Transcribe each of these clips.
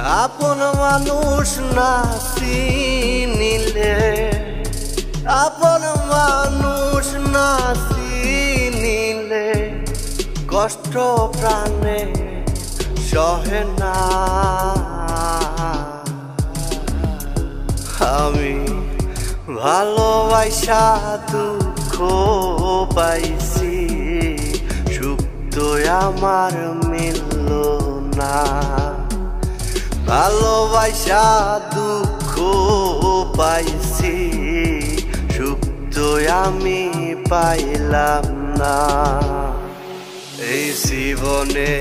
আপন মানুষ না চিনিলে, আপন মানুষ না চিনিলে কষ্ট প্রাণে সহে না। আমি ভালোবাসা দুঃখ পাইছি, সুখ তো আমার মিলল না। ভালোবাসা দুঃখ পাইছি, সুখ তো আমি পাইলাম না। এই জীবনে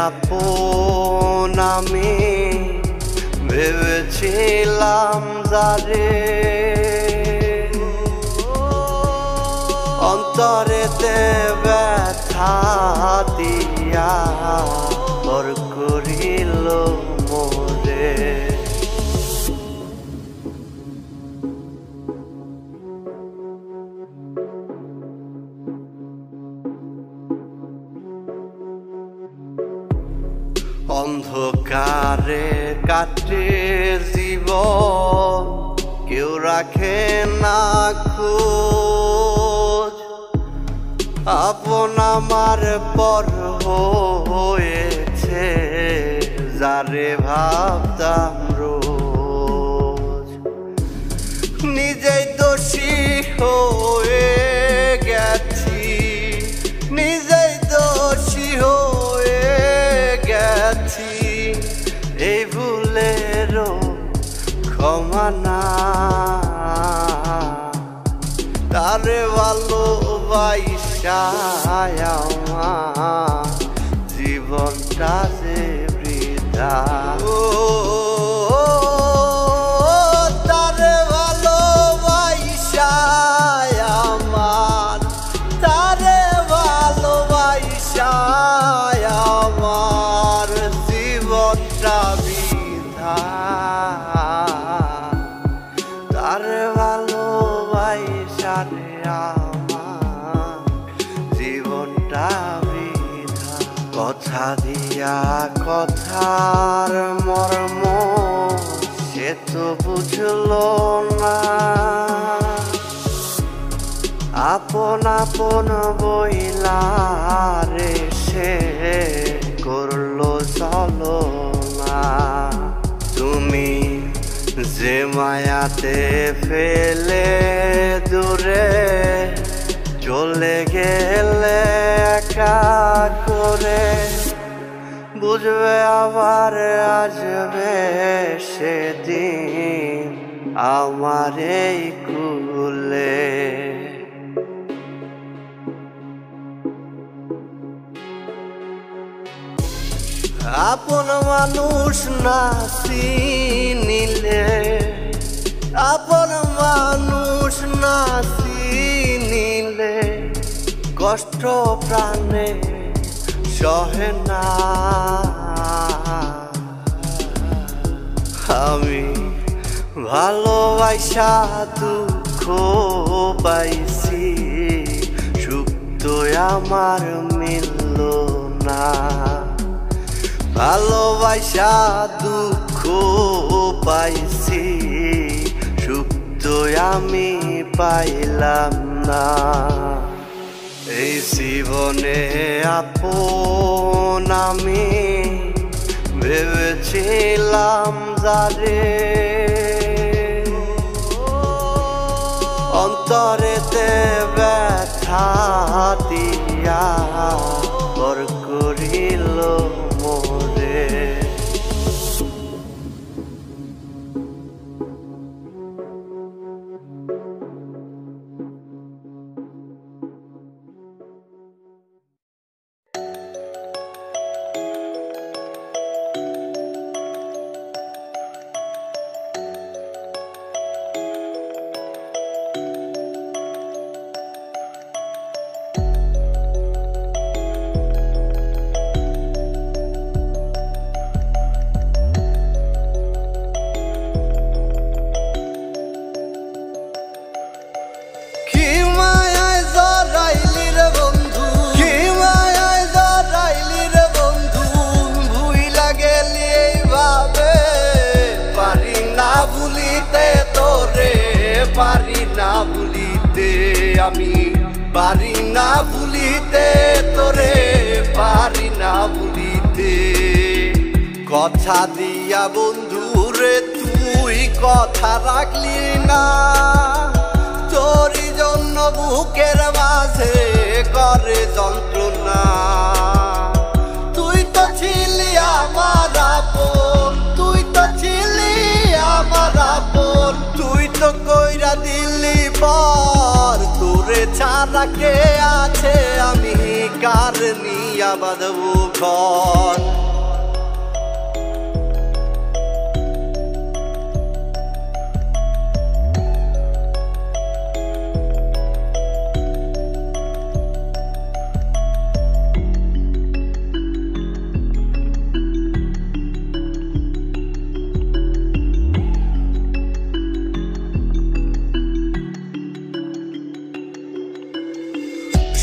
আপন আমি ভেবেছিলাম যারে, অন্তরেতে ব্যথা দিয়া পর করিল মোরে। অন্ধকারে কাটে জীবন, কেউ রাখে না খোঁজ। আপন আমার পর হয়েছে যারে ভাবতাম রোজ। নিজেই দোষী হয়ে গেছি, নিজেই দোষী হয়ে গেছি। এই ভুলেরও ক্ষমা না, তারে ভালোবাসা আমার জীবনটা যে বৃথা। তারে ভালোবাসা আমার, তারে ভালোবাসা আমার জীবনটা বৃথা। তারে ভালোবাসা রে আমার জীবনটা বৃথা। কথা দিয়া কথার মর্ম সে তো বুঝলো না, আপন আপন বইলা রে সে করলো চলো না। তুমি যে মায়াতে ফেলে দূরে চলে গেলে একা করে, বুঝবে আবার আসবে সেদিন আমার এই কুলে। আপন মানুষ না চিনিলে, আপন মানুষ না চিনিলে কষ্ট প্রাণে সহে না। আমি ভালোবাসা দুঃখ পাইছি, সুখ তো আমার মিলল না। ভালোবাসা দুঃখ পাইছি, সুখ তো আমি পাইলাম না। এই জীবনে আপন আমি ভেবেছিলাম যারে, অন্তরেতে ব্যথা দিয়া পর করিল মোরে। পারি না ভুলিতে তোরে, পারি না ভুলিতে। কথা দিয়া বন্ধুরে তুই কথা রাখলি না, তোরই জন্য বুকের মাঝে করে যন্ত্রণা। তুই তো ছিলি আমার আপন, তুই তো ছিলি আমার আপন, তুই তো কইরা দিলি পর। তোরে ছাড়া কে আছে, আমি কার নিয়া বাঁধবো ঘর।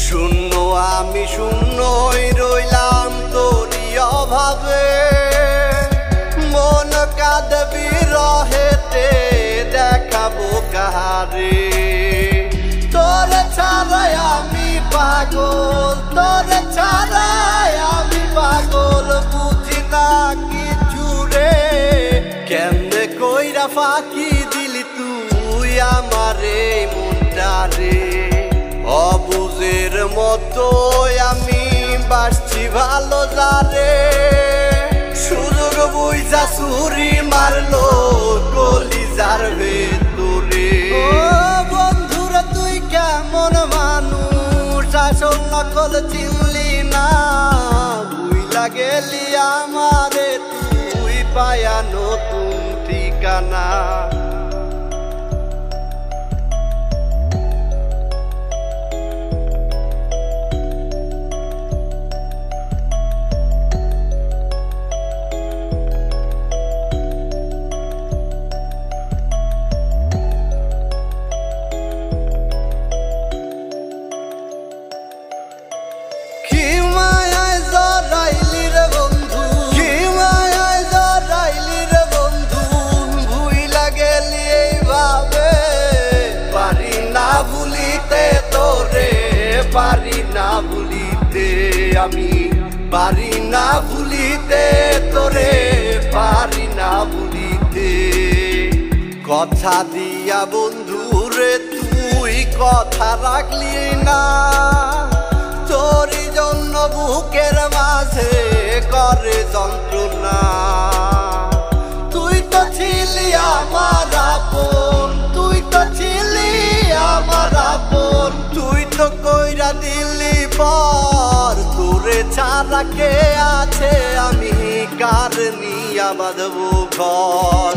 শূন্য আমি শূন্যই রইলাম তোরই অভাবে, মন কাঁদে বিরহেতে দেখাবো কাহারে। তোরে ছাড়াই আমি পাগল, তোরে ছাড়াই আমি পাগল, বুঝি না কিছু রে। কেমনে কইরা ফাঁকি দিলি তুই আমারে মনটারে। অবুঝের মতো আমি বাসছি ভালো যারে, সুযোগ বুঝা ছুরি মারলো কলিজার ভেতরে। ও বন্ধুরা তুই কেমন মানুষ, আসল নকল চিনলি না, ভুইলা গেলি আমারে তুই পায়া নতুন ঠিকানা। পারি না ভুলিতে আমি, পারি না ভুলিতে তোরে, পারি না ভুলিতে। কথা দিয়া বন্ধুরে তুই কথা রাখলি না, তোরই জন্য বুকের মাঝে করে যন্ত্রণা। তুই তো ছিলি আমার আপন, তুই তো ছিলি আমার আপন, তুই তো কইরা দিলি পর। তোরে ছাড়া কে আছে, আমি কার নিয়া বাঁধবো ঘর।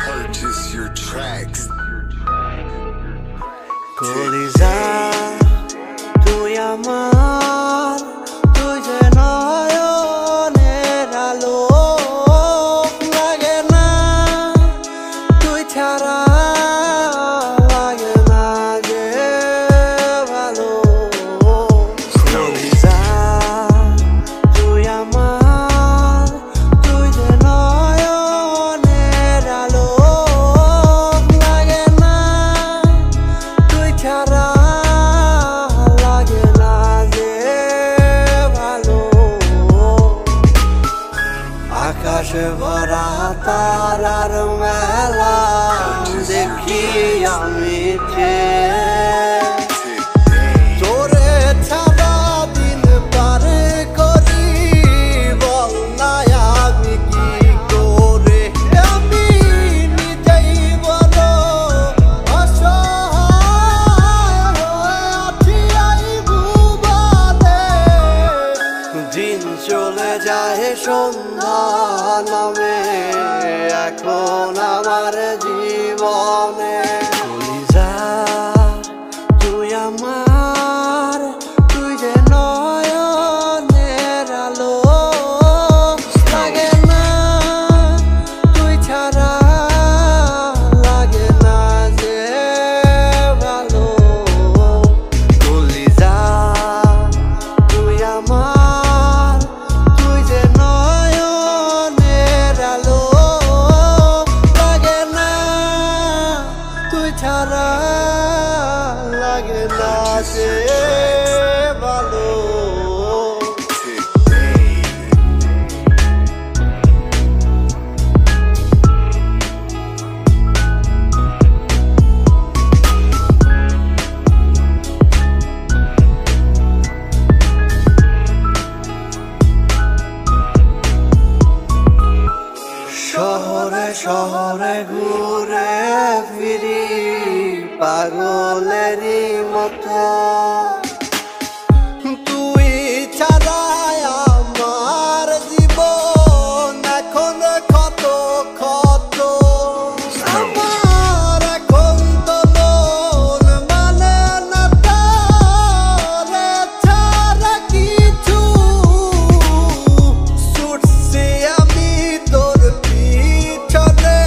Purchase your tracks. কলিজা তুই আমার, তুই যে নয়নের আলো, লাগে না তুই ছাড়া, লাগে না যে ভালো। কলিজা তুই আমার, তুই যে নয়নের আলো, লাগে না তুই ছাড়া, লাগে না যে ভালো। আকাশে ভরা তারার মেলা দেখি আমি যে, তোরে ছাড়া দিন পার করি, বল না আমি কি করে। আমি নিজেই বলো অসহায় হয়ে আছি এই ভুবনে। দিন চলে যায় নামে এখন আমার জীবনে কলিজা তুই আমার তুই যে নয়নের আলো লাগে না তুই ছাড়া লাগে না যে ভালো কলিজা তুই আমার তুই যে নয়নের আলো লাগে না তুই ছাড়া লাগে না যে ভালো শহরে শহরে ঘুরে ফিরি পাগলেরই মতো তুই ছাড়া আমার জীবন এখন কত কত আমার এখন তো মন মানে না তোরে ছাড়া কিছু ছুটছি আমি তোর পিছনে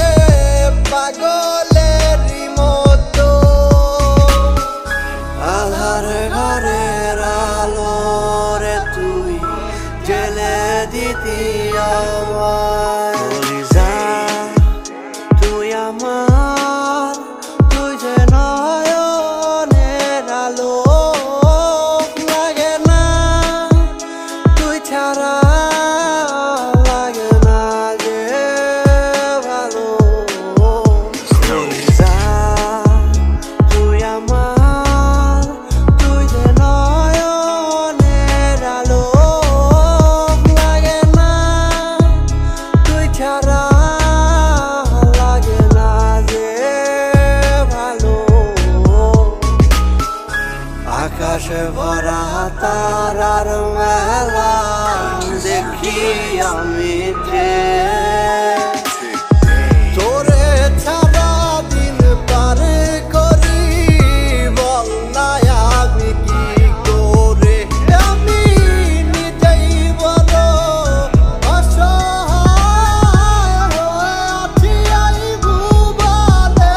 পাগলেরই মতো আধার ঘরের আলো রে তুই জেলে দিতি আমার কলিজা তুই আমার তুই যে নয়নের আলো লাগে না তুই ছাড়া লাগে না যে ভালো কলিজা তুই আমার তুই যে নয়নের আলো লাগে না তুই ছাড়া লাগে না যে ভালো আকাশে ভরা তারার মেলা দেখি আমি যে তোরে ছাড়া দিন পার করি বল না আমি কি করে আমি নিজেই বড় অসহায় হয়ে আছি এই ভুবনে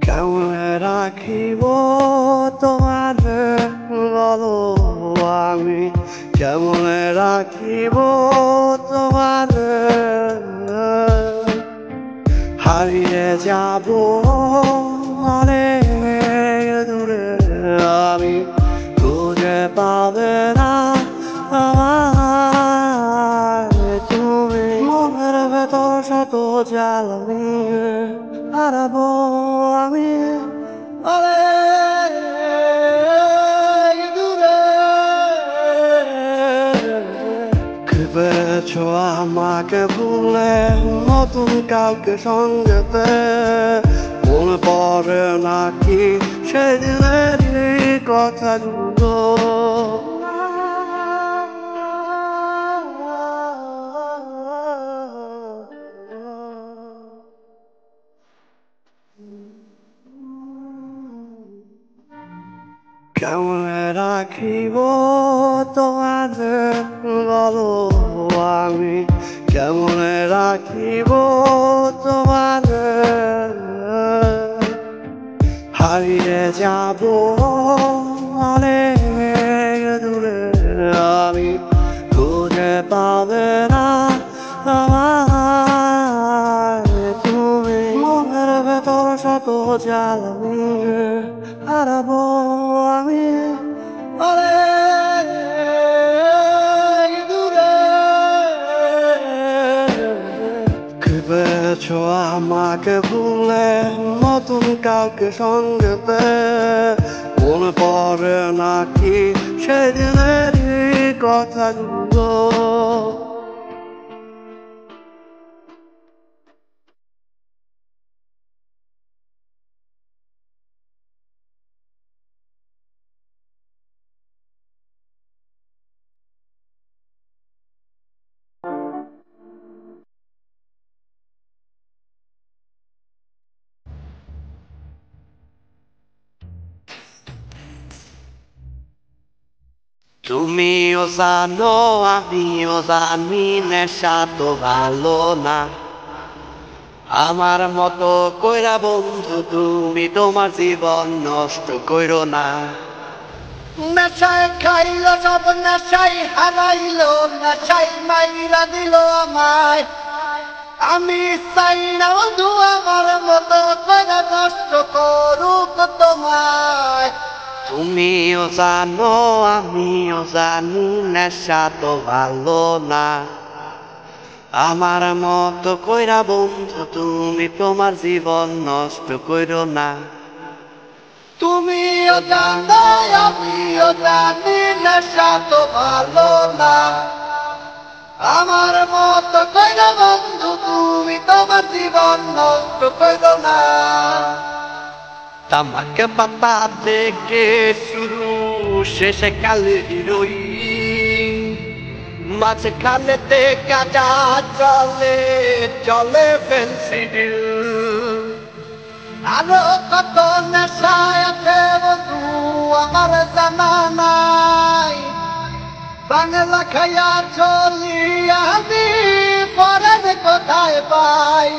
কেমনে রাখিব তোমার বলো আমি কেমনে রাখিব তোমার হারিয়ে যাব অনেক দূরে আমি খুঁজে পাবে না আমার তুমি মনের ভেতর শত জ্বালানি হারাবো আমি অনেক দূরে পেয়েছো আমাকে ভুলে নতুন কাউকে সঙ্গে মনে পড়ে নাকি সেদিনের কথাগুলো কেমনে রাখিব তোমাদের বলো আমি কেমনে রাখিব তোমাদের হারিয়ে যাব অনেক দূরে আমি খুঁজে পাবে না আমায় তুমি মনের ভেতর শত জ্বালানি হারাবো আমি অনেক দূরে ভেবেছো আমাকে ভুলে নতুন কাউকে সঙ্গে পেয়ে মনে পড়ে নাকি সেদিনেরই কথাগুলো তুমিও জানো আমিও জানি নেশা তো ভালো না আমার মতো কইরা বন্ধু তুমি তোমার জীবন নষ্ট কইরো না নেশায় খাইলো সব নেশাই হারাইলো নেশাই মাইরা দিল আমায় আমি চাই না বন্ধু আমার মতো কইরা নষ্ট করুক তোমায় তুমিও জানো আমিও জানি নেশা তো ভালো না আমার মতো কইরা বন্ধু তুমি তোমার জীবন নষ্ট কইরো না তুমিও জানো আমিও জানি নেশা তো ভালো না আমার মতো কইরা বন্ধু তুমি তোমার জীবন নষ্ট কইরো না তামাকে পাতা থেকে শুরু শেষে কালে হিরোইন মাঝখানেতে কাটা চলে চলে পেন্সিল আরো কত নেশায় আছে বন্ধু আমার জানা নাই বাংলা খাইয়া চলি আমি পরে কোথায় পাই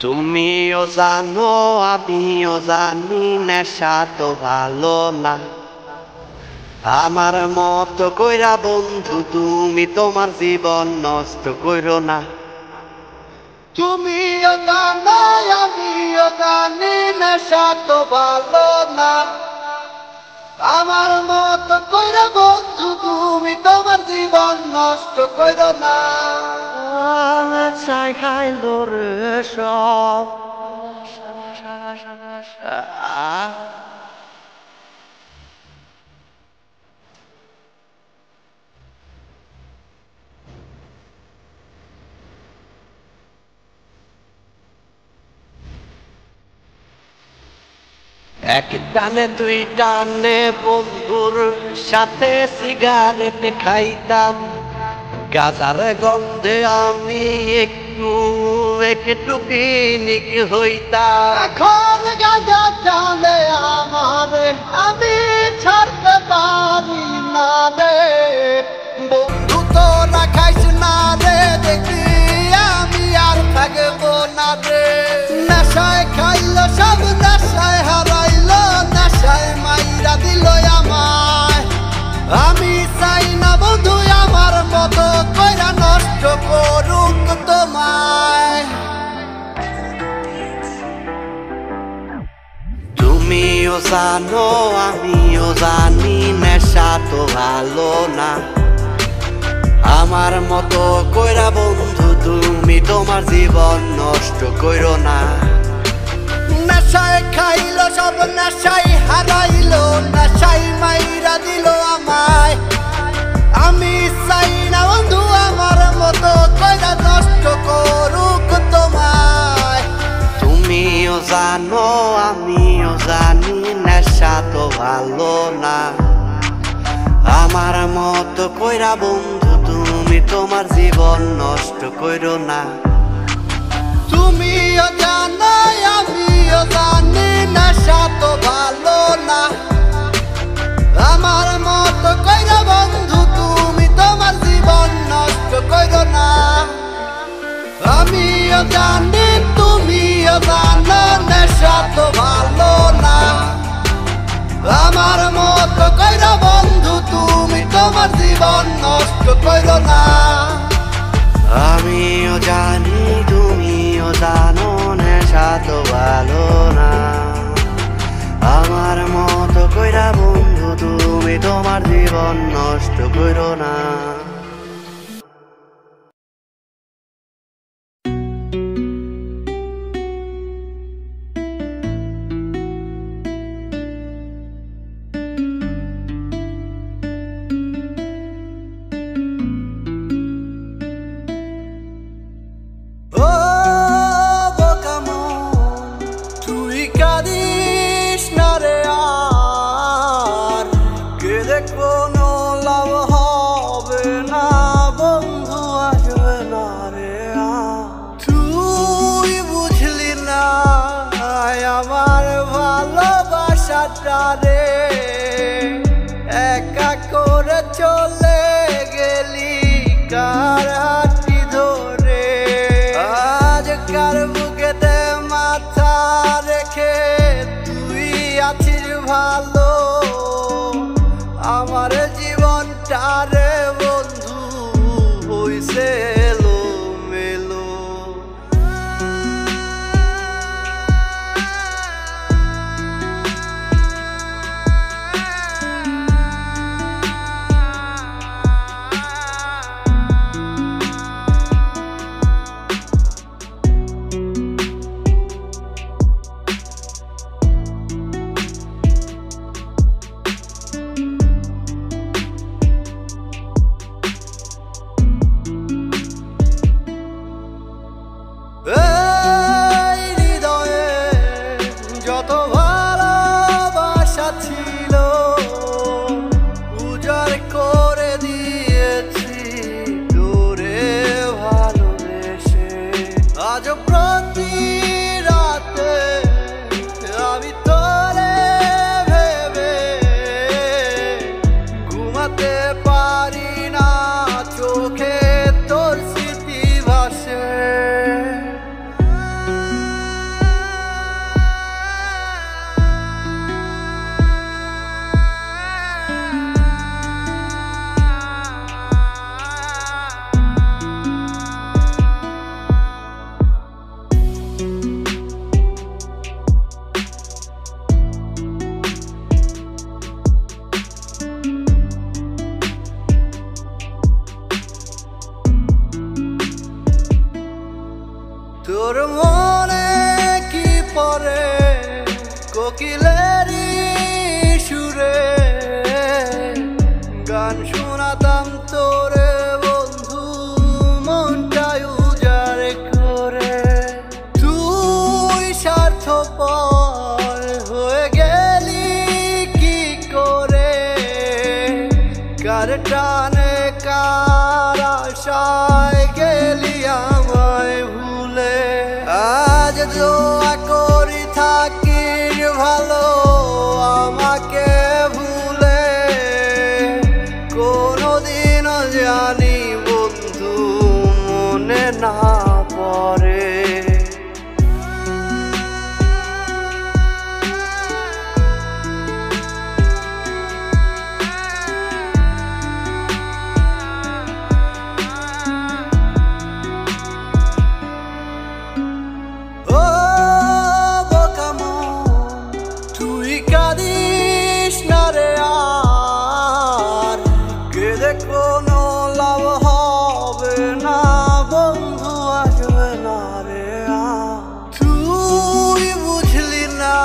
তুমিও জানো আমিও জানি নেশা তো ভালো না আমার মতো কইরা বন্ধু তুমি তোমার জীবন নষ্ট কইরো না তুমিও জানো আমিও জানি নেশা তো ভালো না আমার মতো কইরা বন্ধু তুমি তোমার জীবন নষ্ট কইরো না নেশায় খাইলো রে সব এক টানে দুই টানে বন্ধুর সাথে সিগারেট খাইতাম গাজার গন্ধে আমি একটু পিনিক হইতাম এখন গাজা টানে আমার আমি ছাড়তে পারি না রে বন্ধু তোরা খাইস না রে দেখি আমি আর থাকবো না রে নেশায় খাইলো সব নেশায় হারাইলো নেশায় মাইরা দিল আমায় আমি চাই না বন্ধু আমার মতো কইরা নষ্ট করুক তোমায় তুমিও জানো আমিও জানি নেশা তো ভালো না আমার মতো কইরা বন্ধু তুমি তোমার জীবন নষ্ট কইরো না নেশায় খাইলো সব নেশাই হারাইলো নেশাই মাইরা দিল আমায় আমি চাই না বন্ধু আমার মতো কইরা নষ্ট করুক তোমায় তুমিও জানো আমিও জানি নেশা তো ভালো না আমার মতো কইরা বন্ধু তুমি তোমার জীবন নষ্ট কইরো না তুমিও জানো আমিও জানি নেশা তো ভালো না আমার মতো কইরা বন্ধু তুমি তোমার জীবন নষ্ট কইরো না আমিও জানি তুমিও জানো নেশা আমার ভালোবাসাটারে একা করে চলে গেলি কার হাতটি ধরে আজ কার বুকেতে মাথা রেখে তুই আছিস ভালো আমার জীবনটারে বন্ধু হইছে এলোমেলো যত ভালোবাসা ছিল উজাড় করে দিয়েছি তোরে ভালোবেসে আজ প্রতি রাতে আমি তোরে ভেবে ঘুমাতে পারি না চোখে তোর স্মৃতি ভাসে তোর মনে কি পড়ে কোকিলেরই সুরে গান শোনাতাম তোরে বন্ধু মনটাই উজাড় করে তুই স্বার্থপর হয়ে গেলি কি করে কার টানে কার আশায় গেলি আমায় আজ দোয়া করি থাকিস ভালো আমাকে ভুলে কোনোদিনও জানি বন্ধু মনে না পড়ে কোনো লাভ হবে না বন্ধু আসবে না রে তুই বুঝলি না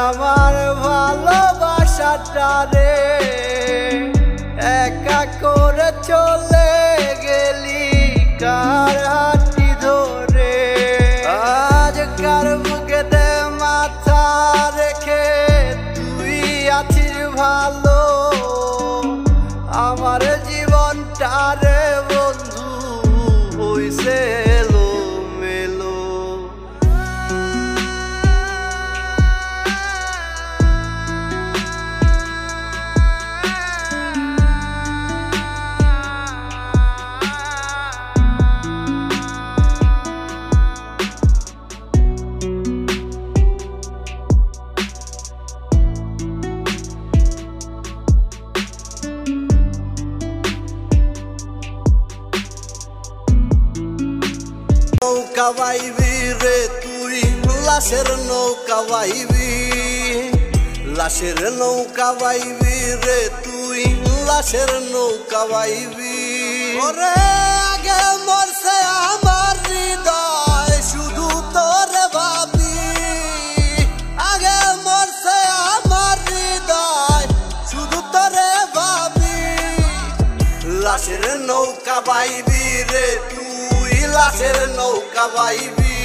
আমার ভালোবাসাটারে একা করে চলে গেলি কার হাতটি ধরে আজ কার বুকেতে মাথা রেখে তুই আছিস ভালো আমার জীবনটারে বন্ধু হইছে এলোমেলো নৌকা বাইবি রে তুই লাশের নৌকা বাইবি লাশের নৌকা বাইবি রে তুই লাশের নৌকা বাইবি ওরে আগে মরছে আমার হৃদয় শুধু তোরে ভাবি আগে মরছে আমার হৃদয় শুধু তোরে ভাবি লাশের নৌকা বাইবি রে তুই লাশের নৌকা বাইবি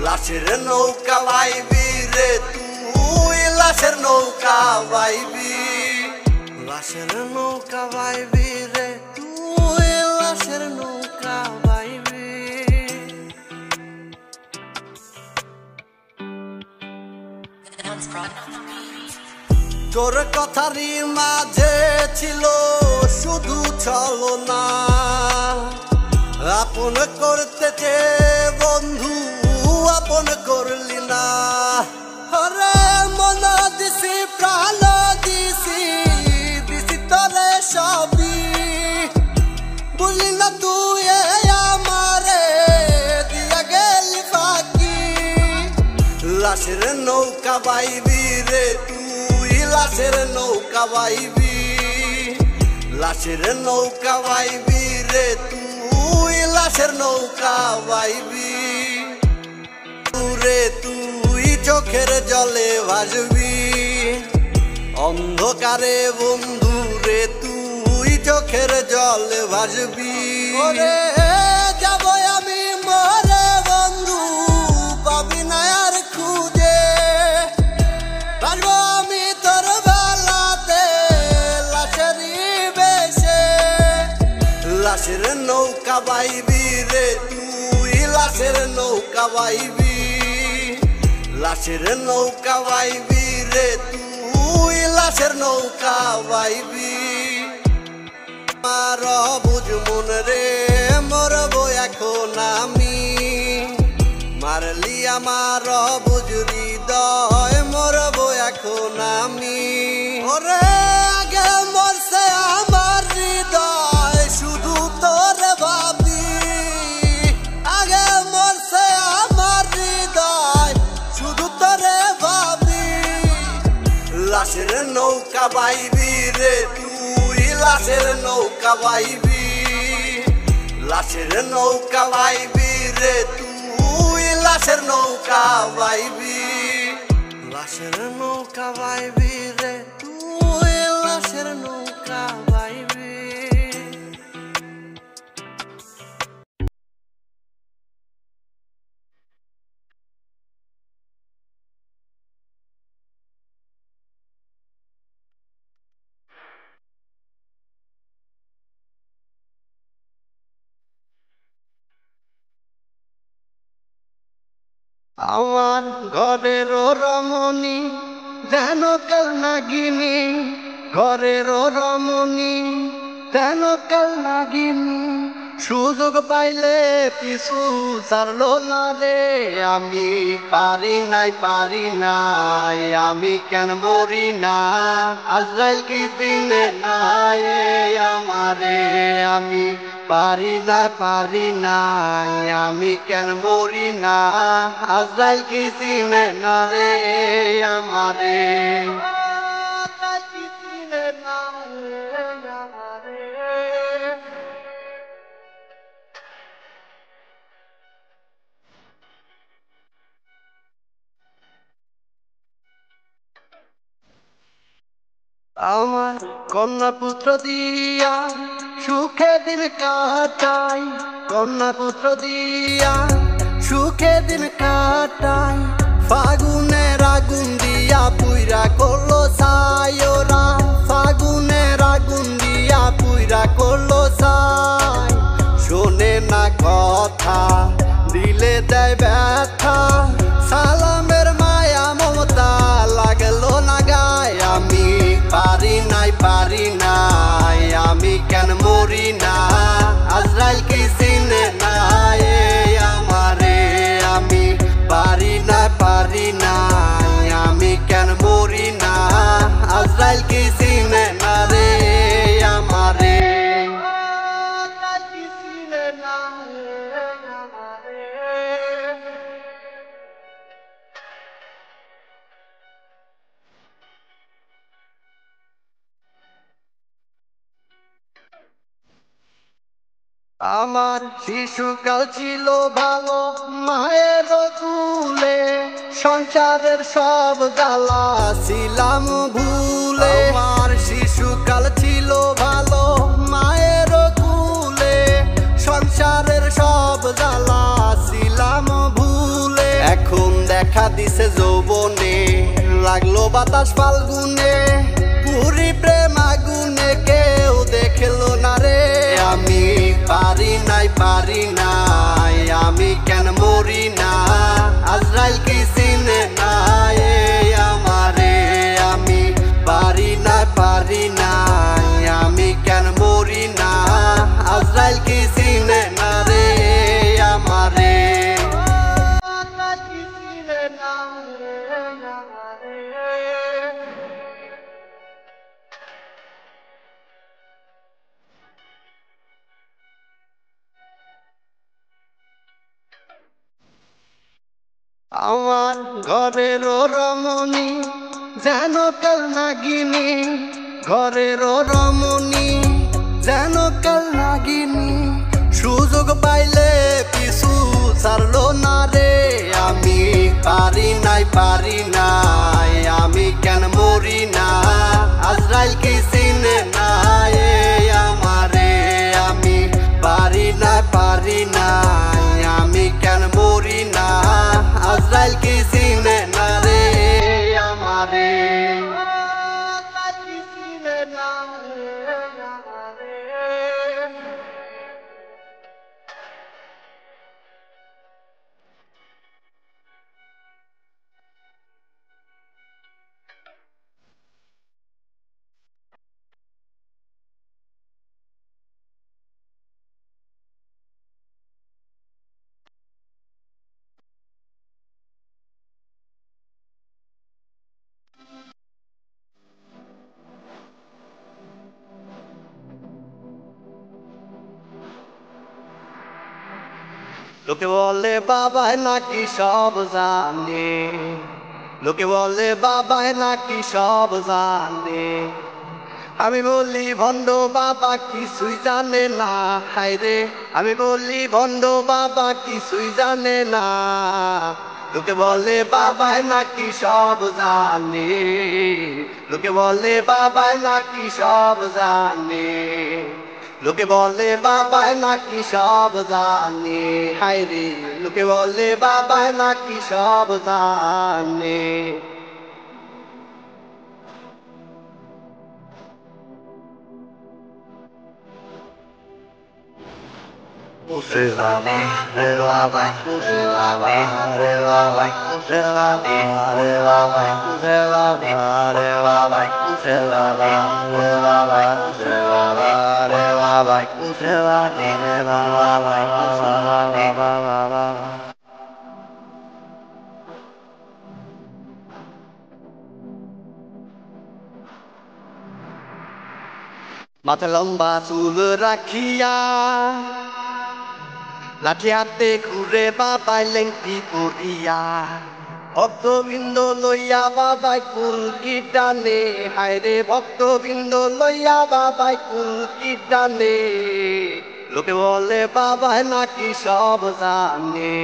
লাশের নৌকা বাইবি রে তুই লাশের নৌকা বাইবি লাশের নৌকা বাইবি রে তুই লাশের নৌকা বাইবি তোর কথারই মাঝে ছিল শুধু ছলনা, আপন করতে চেয়ে বন্ধু আপন করলি না। হরে মন দিছি প্রাণ দিছি দিছি তোরে সবই, বুঝলি না তুই আমারে দিয়া গেলি ফাঁকি। লাশের নৌকা বাইবি রে তুই, লাশের নৌকা বাইবি, লাশের নৌকা বাইবি রে তুই, লাশের নৌকা বাইবি রে তুই, চোখের জলে ভাসবি অন্ধকারে বন্ধু রে তুই, চোখের জলে ভাসবি। ওরে যাবো আমি মরে বন্ধু পাবি না আর খুঁজে, বাসবো আমি তোর বেলাতে লাশেরই বেশে। লাশের নৌকা বাইবি রে তুই, লাশের নৌকা বাইবি, লাশের নৌকা বাইবি রে তুই, লাশের নৌকা বাইবি। আমার বুঝ মন রে মরবো এখন আমি, মারলি আমার বুঝ হৃদয় মরবো এখন আমি। ওরে আগে মরছে আমার হৃদয় শুধু তোর ভাবি, আগে মরছে আমার হৃদয় শুধু তোরে ভাবি। লাশের নৌকা বাইবি রে তুই, লাশের নৌকা বাইবি, লাশের নৌকা বাইবি রে তুই, লাশের নৌকা বাইবি, লাশের নৌকা বাইবি রে তুই, লাশের নৌকা বাইবি। আমার ঘরের রমণী যেন কাল নাগিনী, ঘরের রমণী যেন কাল নাগিনী, সুযোগ পাইলে পিছু ছাড়লো না রে। আমি পারি নাই পারি নাই আমি কেন মরি না, আজরাইল কি দিনে নাই আমারে। আমি পারি না পারি নাই আমি কেন মরি না, আজরাইল কি দিনে না রে আমারে। আমার কন্যা পুত্র দিয়া সুখে দিন কাটাই, কন্যা পুত্র দিয়া সুখে দিন কাটাই, ফাগুনের আগুন দিয়া পুইরা করলো ছাই ওরা, ফাগুনের আগুন দিয়া পুইরা করলো ছাই। শোনে না কথা দিলে দেয় ব্যথা, সালামের মায়া মমতা লাগলো না গায়। আমি পারি নাই পারি নাই আমি কেন মরি না, আজরাইল কি চিনে নাই আমারে। আমি পারি না পারি নাই আমি কেন মরি না, আজরাইল কি চিনে না রে আমারে। আমার শিশুকাল ছিল ভালো মায়ের কুলে, সংসারের সব জ্বালা ছিলাম ভুলে। আমার শিশুকাল ছিল ভালো মায়ের কুলে, সংসারের সব জ্বালা ছিলাম ভুলে। এখন দেখা দিছে যৌবনে লাগলো বাতাস ফাল্গুনে, পুরি প্রেম আগুনে কেউ দেখলো না রে। আমি পারি নাই পারি নাই আমি কেন মরি না, আজরাইল কি চিনে নাই আমার। ঘরের রমণী যেন কাল নাগিনী, ঘরের রমণী যেন কাল নাগিনী, সুযোগ পাইলে পিছু ছাড়লো না রে। আমি পারি নাই আমি কেন মরি না, আজরাইল কি চিনে না এ আমারে। আমি পারি নাই আমি কেন মরি না, আজরাইল কি চিনে না রে আমারে। আজরাইল কি চিনে না রে আমারে। লোকে বলে বাবাই নাকি সব জানে, লোকে বলে বাবাই নাকি সব জানে, আমি বলি ভণ্ড বাবা কিছুই জানে না। হায়রে আমি বলি ভণ্ড বাবা কিছুই জানে না। লোকে বলে বাবাই নাকি সব জানে, লোকে বলে বাবাই নাকি সব জানে, লোকে বলে বাবাই নাকি সব জানে। হায়রে লোকে বলে বাবাই নাকি সব জানে। Usilame, relame, usilame, relame, usilame, relame, usilame, relame, usilame, relame, usilame, relame, usilame, relame. মাথা লম্বা চুল রাখিয়া লাঠি হাতে ঘুরে বাবাই লেংটি পড়িয়া, ভক্তবৃন্দ লইয়া বাবাই কুলকি টানে। হায়রে ভক্তবৃন্দ লইয়া বাবাই কুলকি টানে। লোকে বলে বাবাই নাকি সব জানে,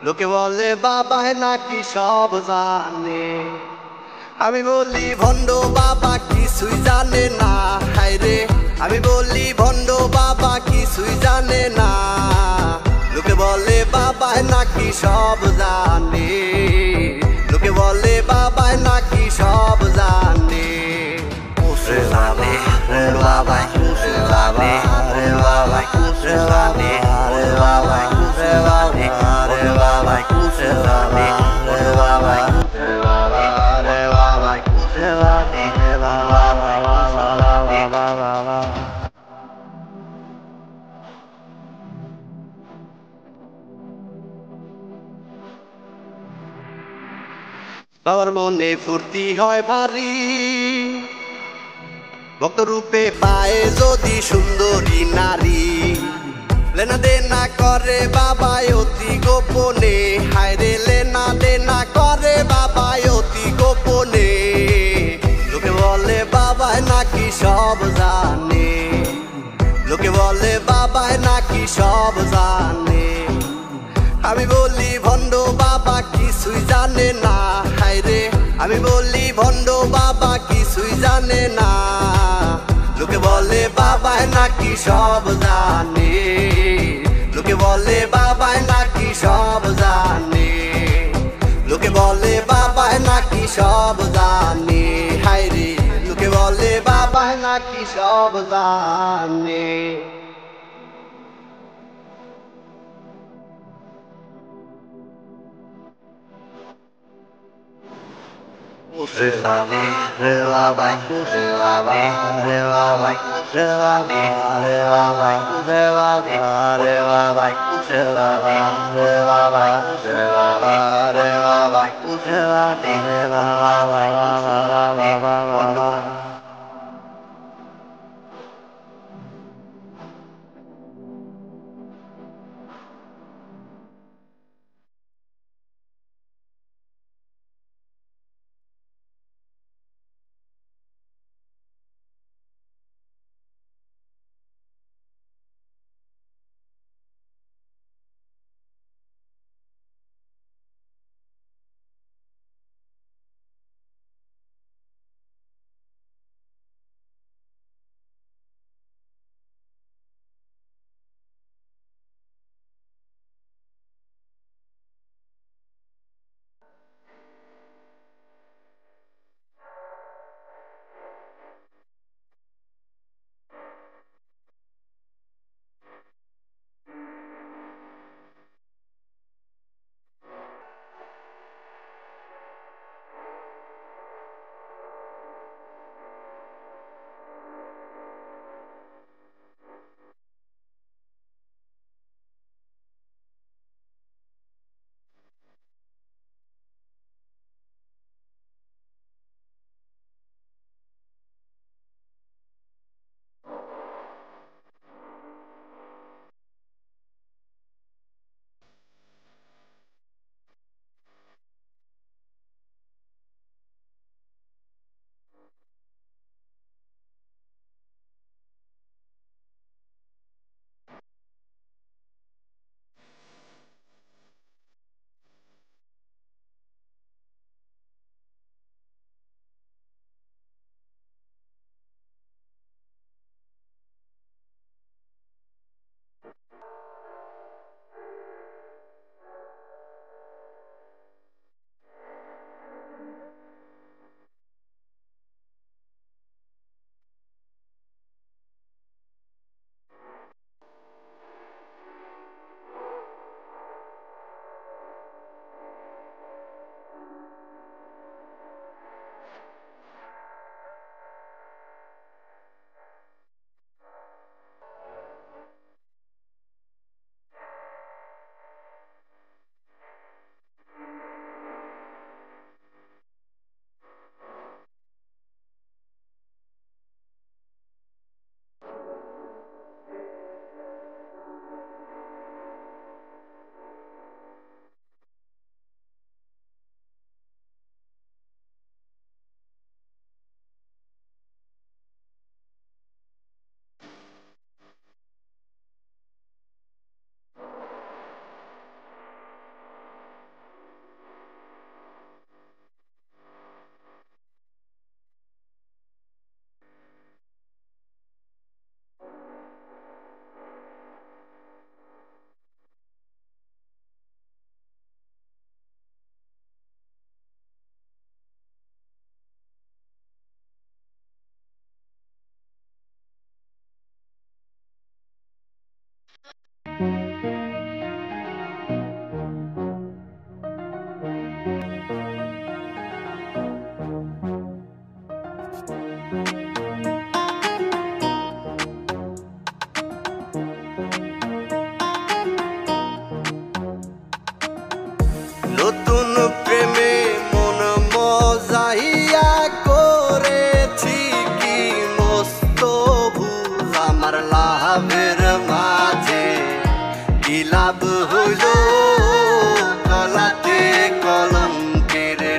লোকে বলে বাবাই নাকি সব জানে, আমি বলি ভণ্ড বাবা কিছুই জানে না। হায়রে আমি বলি ভণ্ড বাবা কিছুই জানে না। লোকে বলে বাবাই নাকি সব জানে, লোকে বলে বাবাই নাকি সব জানে। উসলামে রে বাবাই, উসলামে রে বাবাই, উসলামে রে বাবাই, উসলামে রে বাবাই, উসলামে রে বাবাই, উসলামে রে বাবাই, উসলামে রে বাবাই, উসলামে রে বাবাই। বাবার মনে ফুর্তি হয় ভারী, ভক্তরূপে পায়ে যদি সুন্দরী নারী, লেনা দেনা করে বাবাই অতি গোপনে। হায়রে লেনা দেনা করে বাবাই অতি গোপনে। লোকে বলে বাবাই নাকি সব জানে, লোকে বলে বাবাই নাকি সব জানে, আমি বলি ভণ্ড বাবা কিছুই জানে না। হায়রে আমি বলি ভণ্ড বাবা কিছুই জানে না। লোকে বলে বাবাই নাকি সব জানে, লোকে বলে বাবাই নাকি সব জানে, লোকে বলে বাবাই নাকি সব জানে। হায়রে লোকে বলে বাবাই নাকি সব জানে। Usilame, relame, usilame, relame, usilame, relame, usilame, relame, usilame, relame, usilame, relame, usilame, relame.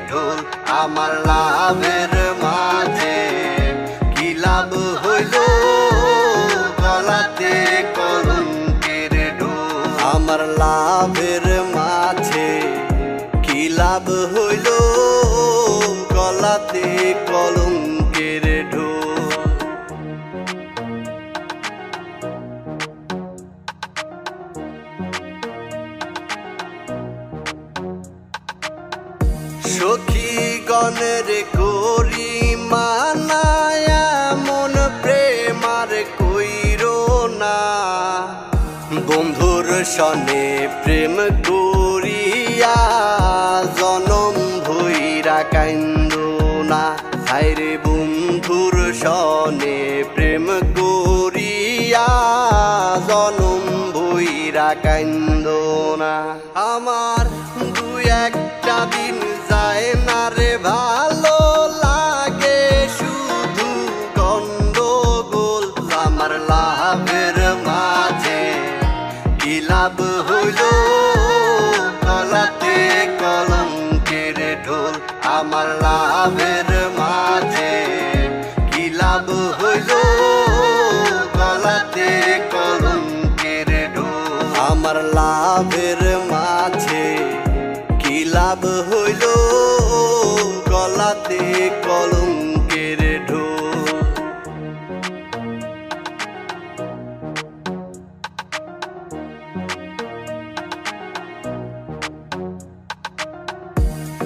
ঢোল আমার লাভের মাঝে কি লাভ হইল গলাতে কলঙ্কের ঢোল আমার লাভের মাঝে কি লাভ হইল গলাতে কলঙ্কের ঢোল সখী গণের করি মানায় মন প্রেমার কইরো না বন্ধুর সনে প্রেম করিয়া জনম ভইরা কান্দো না হায়রে বন্ধুর সনে প্রেম করিয়া জনম ভইরা কান্দো না আমার দুই একটা দিন যায় না রে ভালো লাগে শুধু গন্ডগোল আমার লাভের মাঝে কি লাভ হইল গলাতে কলঙ্কের ঢোল আমার লাভের মাঝে কি লাভ হইল গলাতে কলঙ্কের ঢোল আমার লাভের মাঝে কি লাভ হইল গলাতে কলঙ্কের ঢোল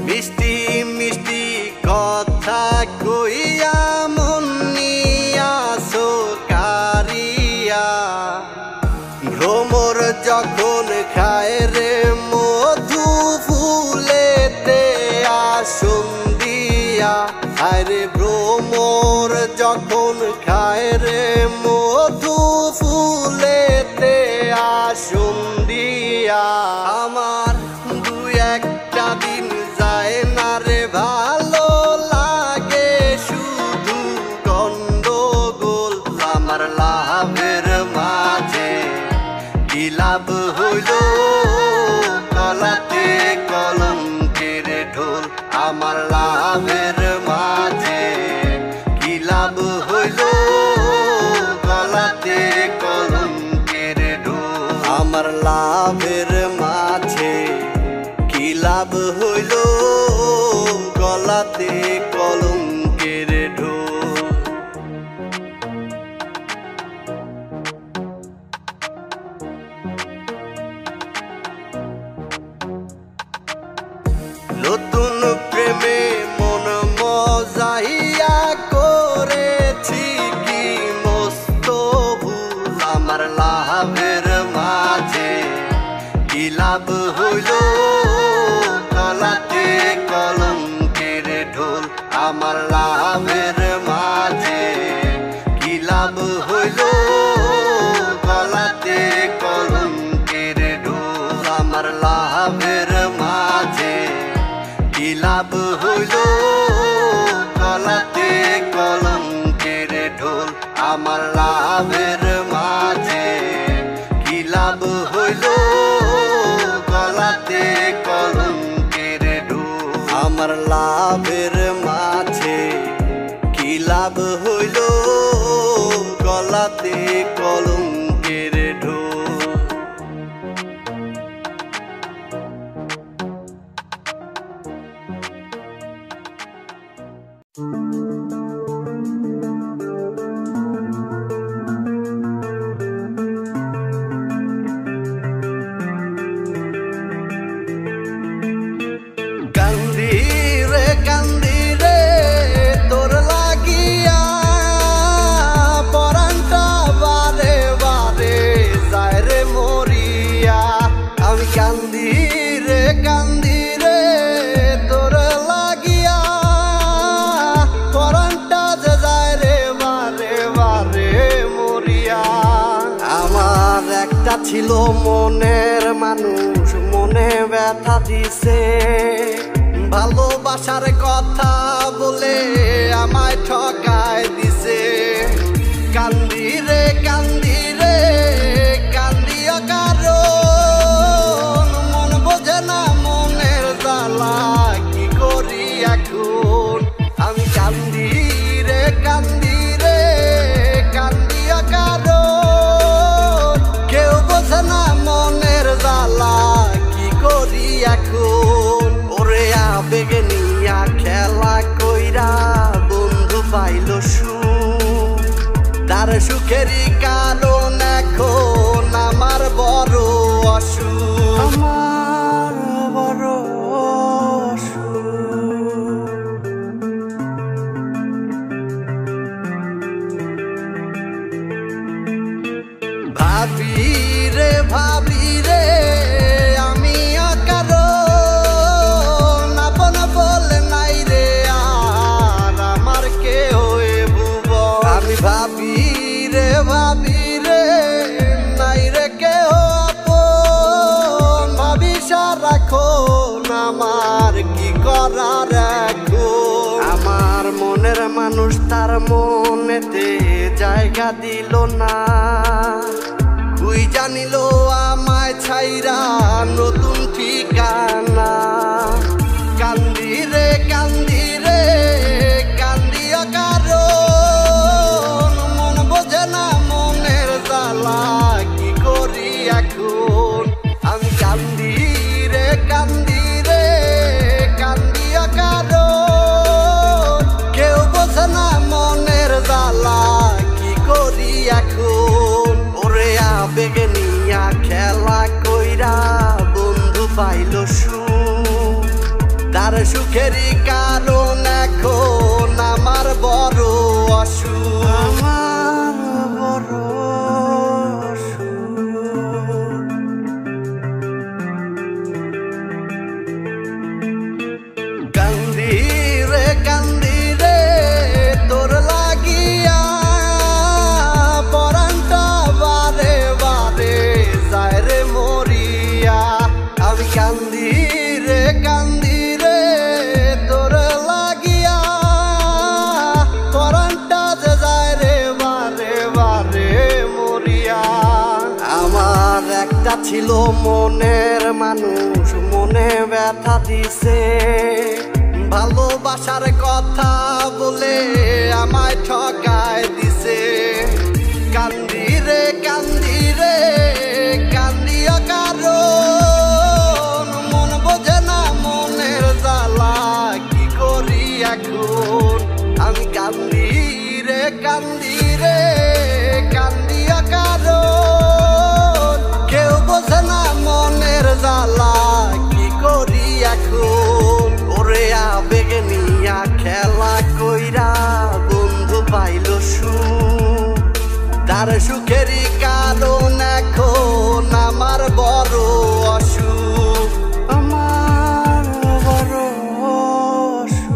মিষ্টি মিষ্টি কথা কইয়া মন নিয়াছো কারিয়া ভ্রমর যখন খায় রে মধু ফুলেতে আসন দিয়া আরে ভ্রমর যখন খায় রে মধু ফুলেতে আসন দিয়া আমার দুই একটা দিন যায় না রে ভালো লাগে শুধু গন্ডগোল আমার লাভের মাঝে কি লাভ হইল গলাতে কলঙ্কের ঢোল আমার লাভের মাঝে কি লাভ হইল গলাতে কলঙ্কের ঢোল আমার লাভের মাঝে কি লাভ হইল গলাতে কলঙ্কের ঢোল নতুন প্রেমে মন মজাইয়া করেছি কি মস্ত ভুল আমার লাভের মাঝে কি লাভ হইল গলাতে কলঙ্কের ঢোল আমার লাভের মাঝে কি লাভ হইল গলাতে কলঙ্কের ঢোল আমার লাভের মাঝে কি লাভ হইল গলাতে কলঙ্কের ঢোল আমার লাভের মাঝে কি লাভ হইল গলাতে কলঙ্কের ঢোল আমার লাভের মাঝে কি লাভ হইল গলাতে কলঙ্কের ঢোল কান্দি রে তোর লাগিয়া পরানটা বারে বারে যায় রে মরিয়া আমি কান্দি রে তোর লাগিয়া পরানটা যে যায় রে বারে বারে মরিয়া আমার একটা ছিল মনের মানুষ মনে ব্যথা দিছে ভালোবাসার কথা বলে আমায় ঠকায় দিছে কান্দি রে কান্দিয়া কারণ মন বোঝে না মনের জ্বালা কি করি সুখেরই কারণ এখন আমার বড় অসুখ, আমার বড় ভাবি রে আমি কারো আপন বলে নাই রে আর আমার কেউ ভুবন। আমি ভাবি রে নাই রে কেউ আপন, ভাবি সারাক্ষণ আমার কি করার এখন। আমার মনের মানুষ তার মনেতে জায়গা দিল না, তুই জানিল আমায় ছাইরা নতুন ঠিকানা। কান্দি রে কান্দিয়া কারণ মন বোঝে না মনের জ্বালা কি করি এখন। আমি কান্দি রে কান্দিয়া কারণ কেউ বোঝে না মনের জ্বালা কি করি এখন। ওরে আবেগে নিয়া খেলা কইরা বন্ধু পাইল সুখ, তার সুখেরই কারণ এখন আমার বড় অসুখ, আমার বড় কান্দি রে তোর লাগিয়া পরানটা বারে যায় রে মরিয়া। আমি কান্দি রে তোর লাগিয়া পরানটা যে যায় রে বারে মরিয়া। আমার একটা ছিল মনের মানুষ, মনে ব্যথা দিছে, ভালোবাসার কথা বলে আমায় ঠকায় দিছে। কান্দি রে কান্দিয়া কারণ মন বোঝে না মনের জ্বালা কি করি এখন। আমি কান্দি রে কান্দিয়া কারণ কেউ বোঝে না মনের জ্বালা কি করি এখন। ওরে আবেগে নিয়া খেলা কইরা বন্ধু পাইল সুখ, তার সুখেরই কারণ এখন আমার বড় অসুখ, আমার বড় অসুখ।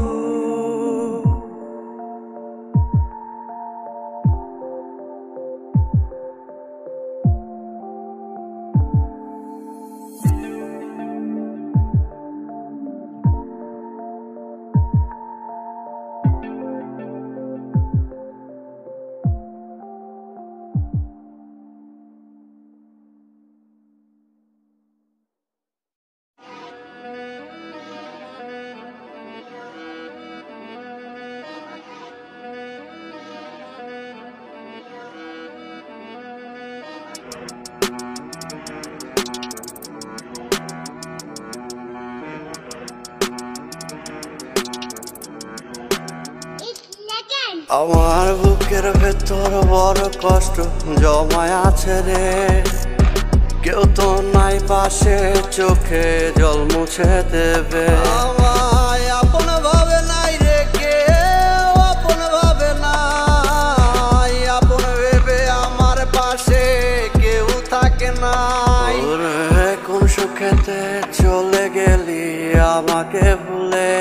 আমার বুকের ভেতর বড় কষ্ট জমায় আছে রে, কেউ তো নাই পাশে চোখে জল মুছে দেবে। আমায় আপন ভাবে নাই রে কেউ, আপন ভাবে নাই, আপন ভেবে আমার পাশে কেউ থাকে নাই। কোন সুখেতে চলে গেলি আমাকে ভুলে,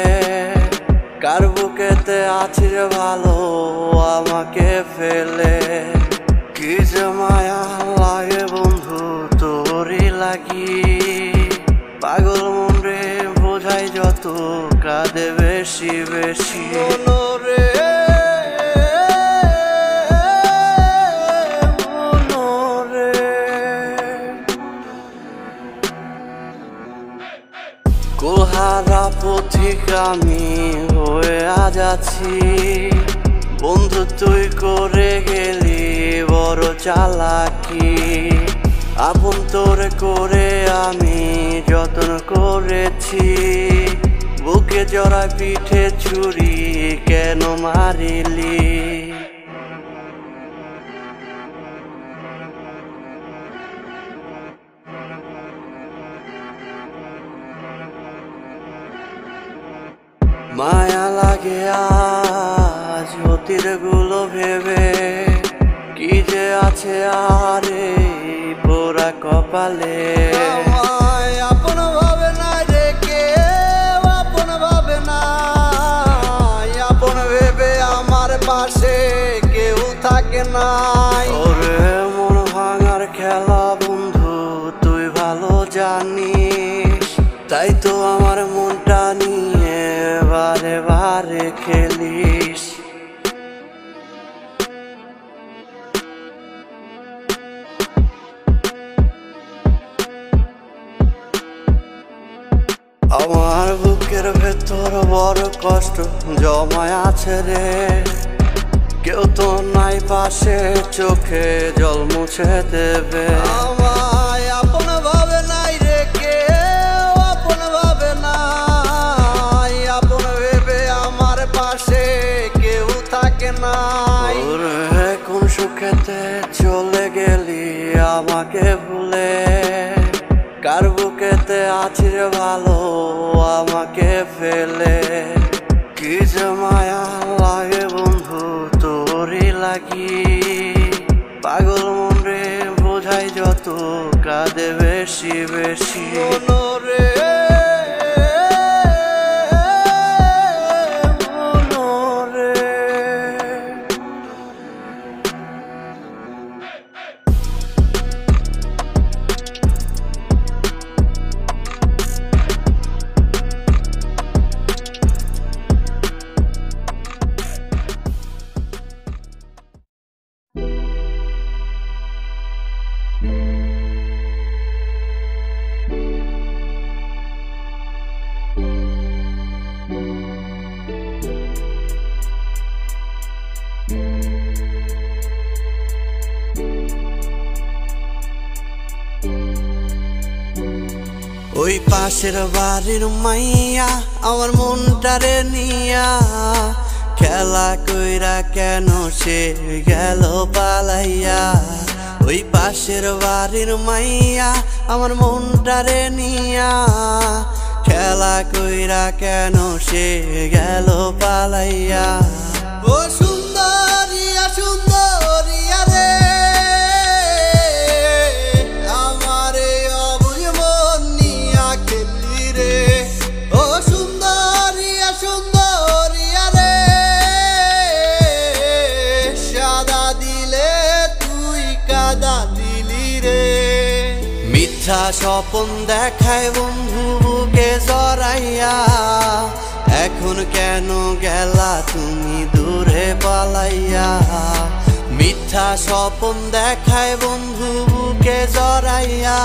কার বুকেতে আছিস ভালো আমাকে ফেলে। কি যে মায়া লাগে বন্ধু তোরই লাগি, পাগল মন রে বোঝাই যত কাঁদে বেশি মনরে কুলহারা পথিক আমি হয়ে আজ আছি, বন্ধু তুই করে গেলি বড় চালাকি। আপন তোর করে আমি যত্ন করেছি, বুকে জড়া পিঠে ছুরি কেন মারিলি। মায়া লাগে আজ অতীত গুলো ভেবে, কি যে আছে আর এই পোড়া কপালে। আপন ভাবে না রে কেউ, আপন ভাবে না, আপন ভেবে আমার পাশে কেউ থাকে না। ওরে মন ভাঙার খেলা বন্ধু তুই ভালো জানিস, তাই তো আমার মনটা নিয়ে বারে বারে খেলিস। আমার বুকের ভেতর বড় কষ্ট জমায় আছে রে, কেউ তো নাই পাশে চোখে জল মুছে দেবে। আমায় আপন ভাবে নাই রে কেউ, আপন ভাবে নাই, আপন ভেবে আমার পাশে কেউ থাকে নাই। ওরে কোন সুখেতে চলে গেলি আমাকে ভুলে, কার বুকেতে আছিস ভালো আমাকে ফেলে। কি যে মায়া লাগে বন্ধু তোরই লাগি, পাগল মন রে বোঝাই যত কাঁদে বেশি বেশি। মনরে ওই পাশের বাড়ির মাইয়া আমার মনটারে নিয়া, খেলা কইরা কেন সে গেল পালাইয়া। ওই পাশের বাড়ির মাইয়া আমার মনটারে নিয়া, খেলা কইরা কেন সে গেল পালাইয়া। ও সুন্দরিয়া সুন্দরিয়া রে, আমারে অবুঝ মন নিয়া খেলি রে। ও সুন্দরিয়া সুন্দরিয়া রে, সাদা দিলে তুই কাদা দিলি রে। মিথ্যা স্বপন দেখায় বন্ধু বুকে জড়াইয়া, এখন কেন গেলা তুমি দূরে পালাইয়া। মিথ্যা স্বপন দেখায় বন্ধু বুকে জড়াইয়া,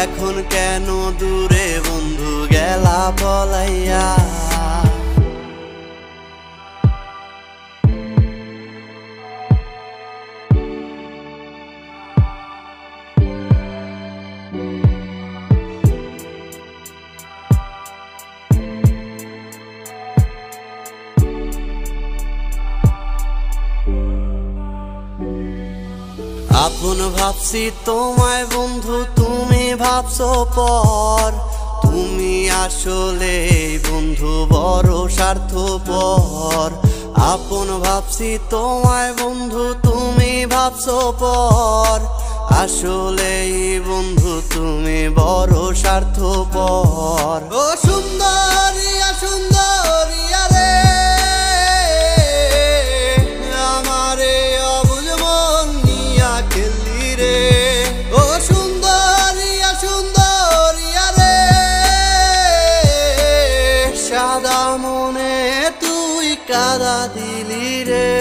এখন কেন দূরে বন্ধু গেলা পলাইয়া। আপন ভাবছি তোমায় বন্ধু তুমি ভাবছো পর, তুমি আসলে বন্ধু বড় স্বার্থপর। আপন ভাবছি তোমায় বন্ধু তুমি ভাবছো পর, আসলে বন্ধু তুমি বড় স্বার্থপর। ও সুন্দরিয়া সুন্দরিয়া রে, আমারে অবুঝ মন নিয়া খেলি রে। ও সুন্দরিয়া সুন্দরিয়া রে, সাদা মনে তুই কাদা দিলি রে।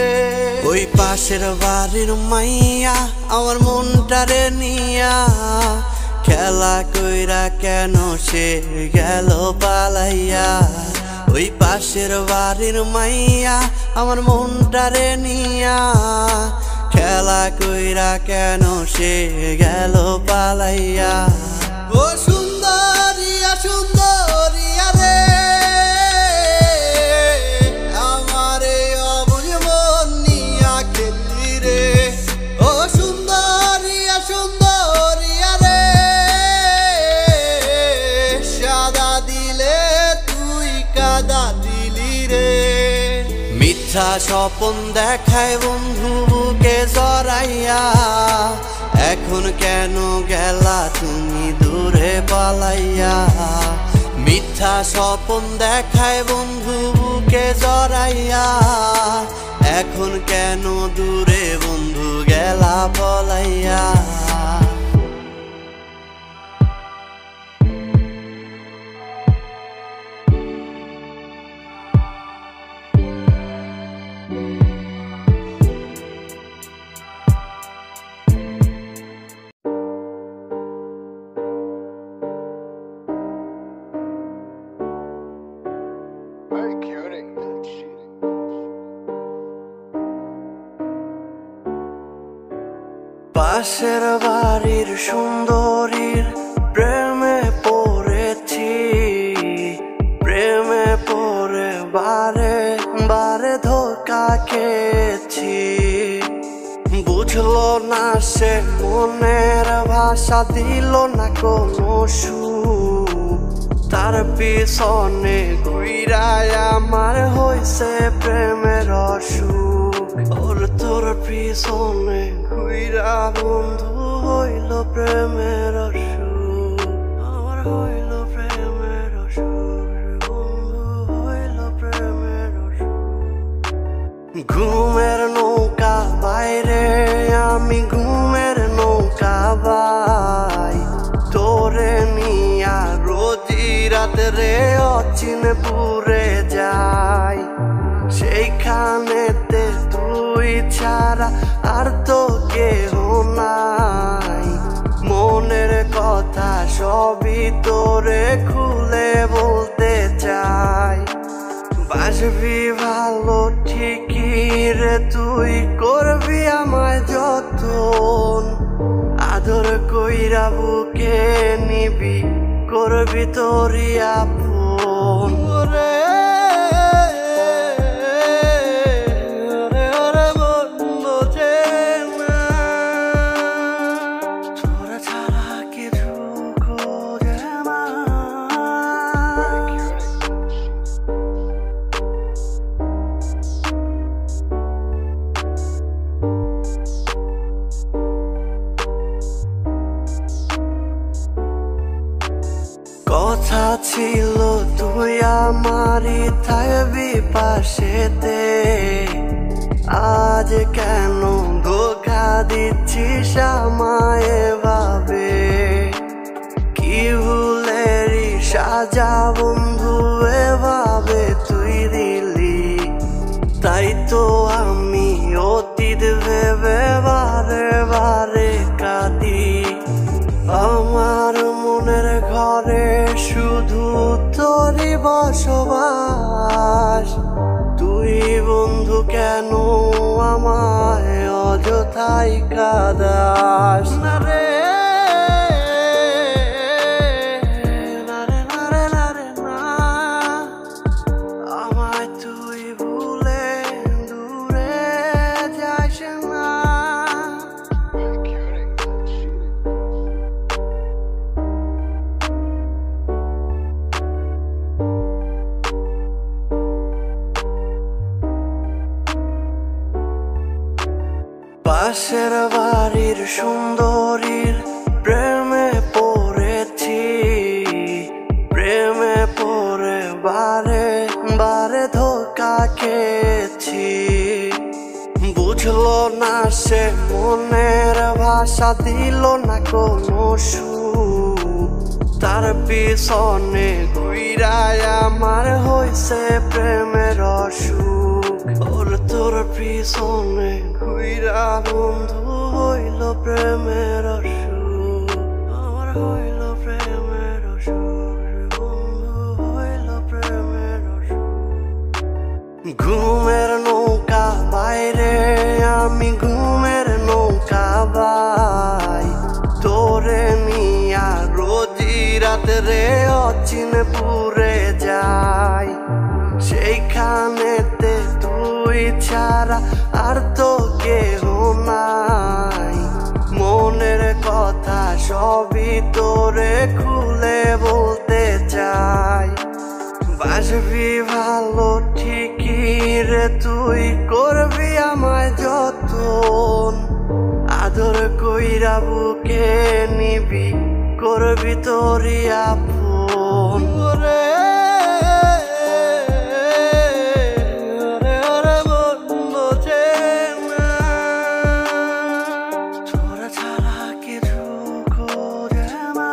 ওই পাশের বাড়ির মাইয়া আমার মনটারে নিয়া, খেলা কইরা কেন সে গেল পালাইয়া। ওই পাশের বাড়ির মাইয়া আমার মনটারে নিয়া, খেলা কইরা কেন সে গেল পালাইয়া। ও সুন্দরিয়া সুন্দরিয়া রে, আমারে অবুঝ মন নিয়া খেলি রে। ও সুন্দরিয়া সুন্দরিয়া রে, সাদা দিলে তুই কাদা কাদা দিলি রে। মিথ্যা স্বপন দেখায় বন্ধু বুকে জড়াইয়া, এখন কেন গেলা তুমি দূরে পালাইয়া। মিথ্যা স্বপন দেখায় বন্ধু বুকে জড়াইয়া, এখন কেন দূরে বন্ধু গেলা পলাইয়া। পাশের বাড়ির সুন্দরীর প্রেমে পড়েছি, প্রেমে পড়ে বারে বারে ধোঁকা খেয়েছি। বুঝলো না সে মনের ভাষা, দিল না কোনো সুখ। তার পিছনে ঘুরায় আমার হইছে প্রেমের অসুখ। ওর তোর পিছনে ঘুরা বন্ধু হইল প্রেমের অসুখ। আমার হইল প্রেমের অসুখ, বন্ধু হইল প্রেমের অসুখ। ঘুমের নৌকা বাইরে আমি ঘুমের নৌকা বাই, তোরে নিয়া রোজি রাতে রে অচিনপুরে যাই। সেইখানেতে তুই ছাড়া আর তো কেহ নাই, মনের কথা সবই তোরে খুলে বলতে চাই। বাসবি ভালো ঠিকই রে তুই, করবি আমায় যতন, আদর কইরা বুকে নিবি, করবি তোরই আপন রে। কথা ছিল তুই আমারই থাকবি পাশেতে, আজ কেন ধোঁকা দিচ্ছিস আমায় ভাবে। কি ভুলেরই সাজা বন্ধু এভাবে তুই দিলি, তাই তো আমি অতীত ভেবে বারে বারে কাঁদি। আমার মনের ঘরে শুধু তোরই বসবাস, তুই বন্ধু কেন আমায় অযথাই কাঁদাস না রে। আমায় তুই ভুলে দূরে যাস না। পাশের বাড়ির সুন্দরীর প্রেমে পড়েছি, প্রেমে পড়ে বারে বারে ধোঁকা খেয়েছি। বুঝলো না সে মনের ভাষা, দিল না কোনো সুখ। তার পিছনে ঘুরায় আমার হইছে প্রেমের অসুখ। ওর তোর পিছনে ঘুরা বন্ধু হইল প্রেমের অসুখ। আমার হইল প্রেমের অসুখ, বন্ধু হইল প্রেমের অসুখ। ঘুমের নৌকা বাইরে আমি ঘুমের নৌকা বাই, তোরে নিয়া রোজি রাতে রে অচিনপুরে যাই। সেইখানেতে তুই ছাড়া আর তো কেহ নাই, মনের কথা সবই তোরে খুলে বলতে চাই। আসবি ভালো ঠিকই রে, তুই করবি আমায় যতন, আদর কইরা বুকে নিবি, করবি তোরই আপন রে। ওরে মন বোঝে না, তোরা ছাড়া কিছু খোঁজে না।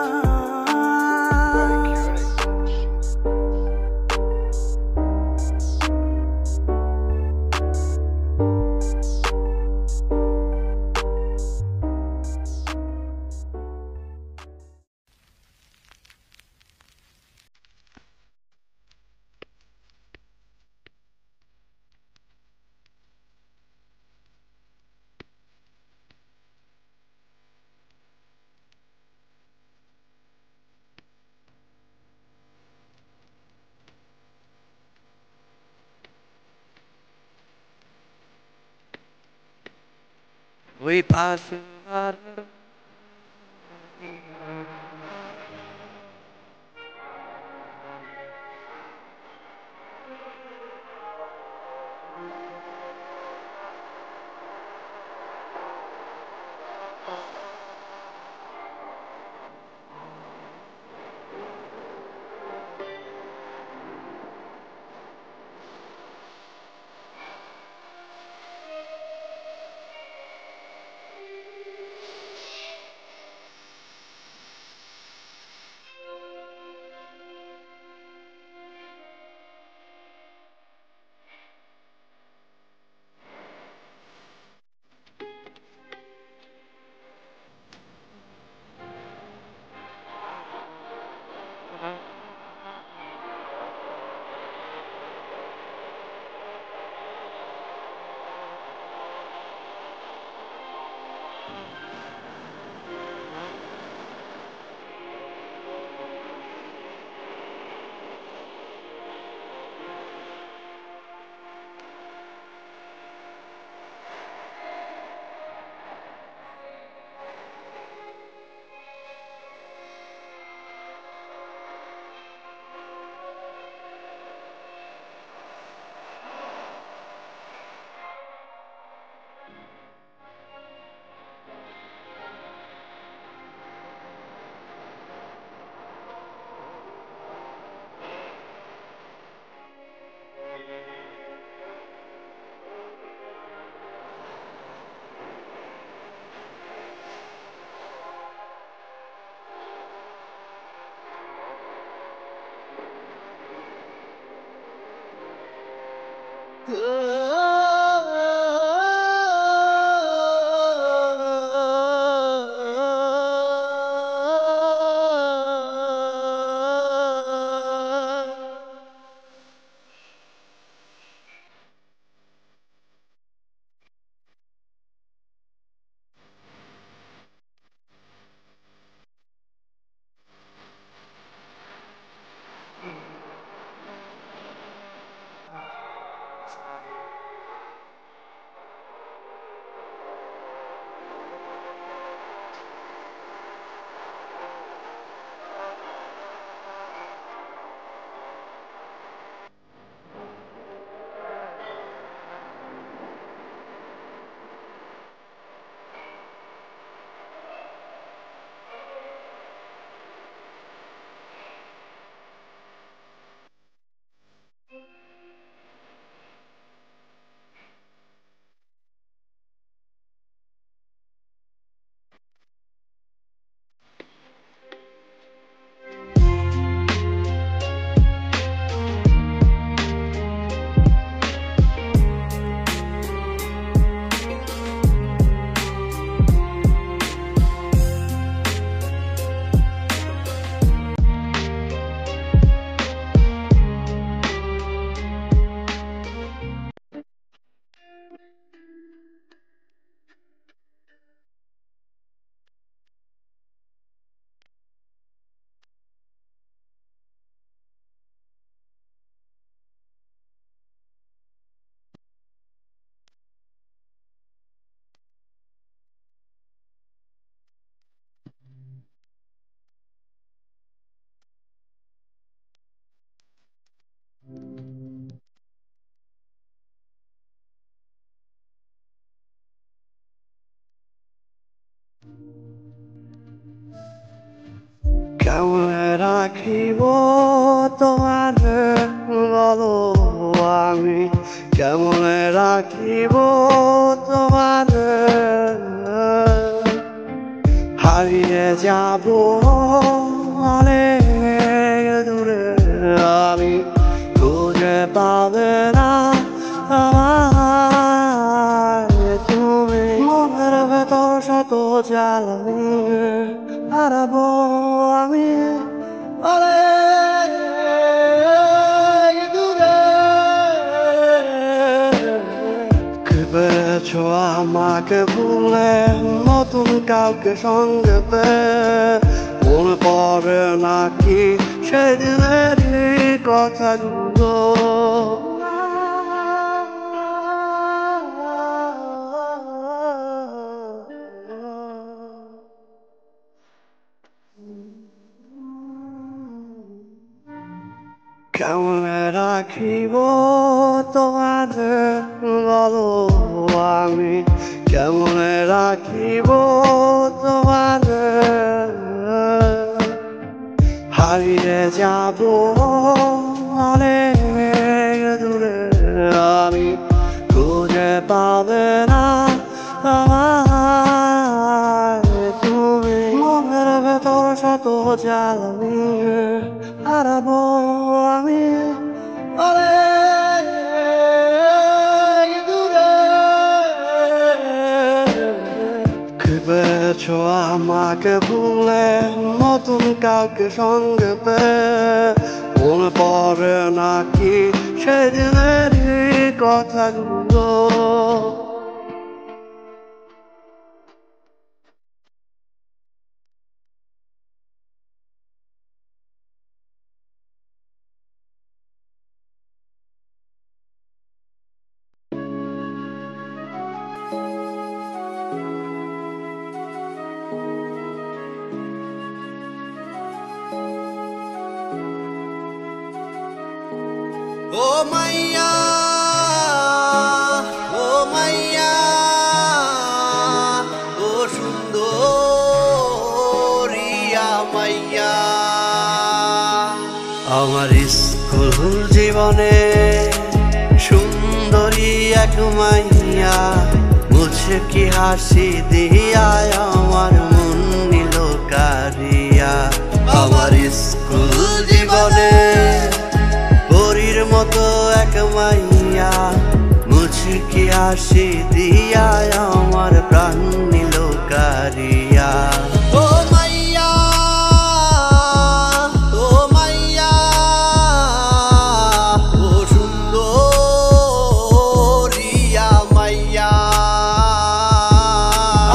We pass. রাখিব তোমার বলো আমি কেমনে রাখিব তোমার হারিয়ে যাব অনেক দূরে আমি খুঁজে পাবে না আমায় তুমি মনের ভেতর শত জ্বালানি হারাবো আমি অনেক দূরে পেরেছ আমাকে ভুলে নতুন কাউকে সঙ্গে পেয়ে মনে পড়ে নাকি সেদিনেরই কথাগুলো কেমনে রাখিব তোমার বলো আমি কেমনে রাখিব তোমার হারিয়ে যাব অনেক দূরে আমি খুঁজে পাবে না আমায় তুমি মনের ভেতর শত জ্বালানি হারাবো আমি অনেক দূরে পেয়েছ আমাকে ভুলে নতুন কাউকে সঙ্গে পেয়ে মনে পড়ে নাকি সেদিনেরই কথাগুলো ও মাইয়া ও সুন্দরিয়া মাইয়া আমার স্কুল জীবনে সুন্দরী এক মাইয়া মুচকি হাসি দিয়া আমার মন নিল কারিয়া আমার স্কুল জীবনে পরীর মতো এক মাইয়া মুচকি হাসি দিয়া আমার প্রাণ নিল কারিয়া ও মাইয়া ও সুন্দরিয়া মাইয়া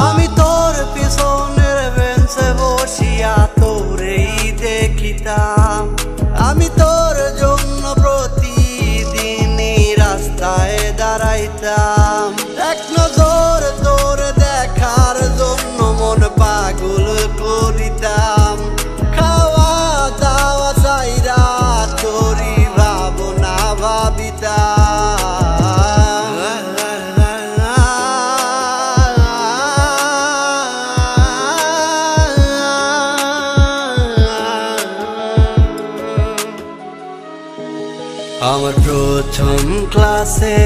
আমি তোর পিছনের বেঞ্চে বসিয়া তোরেই দেখিতাম আমি তোর জন্য প্রতিদিনই রাস্তায় দাঁড়াইতাম এক নজর তোর দেখার জন্য মন পাগল করিতাম খাওয়া দাওয়া চাইরা তোরই ভাবনা ভাবিতাম আমার প্রথম ক্লাসে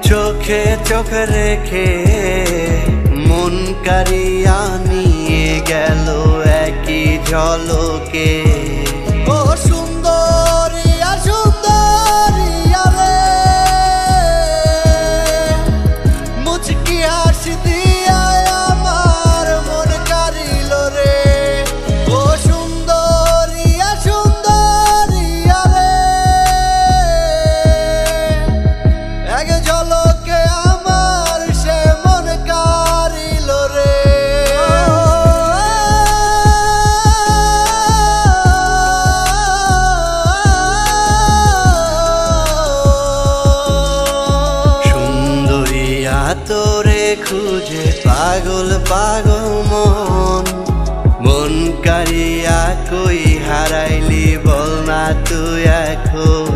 চোখে চোখ রেখে মন কারিয়া নিয়ে গেল একই ঝলকে ও সুন্দরিয়া রে মুচকি হাসি দিয়া আমার মন কারিল রে ও সুন্দরিয়া রে এক ঝলকে আমার সে মন কারিল রে সুন্দরিয়া তোরে খুঁজে পাগল পাগল মন কারিয়া কই হারাইলি বল না তুই এখন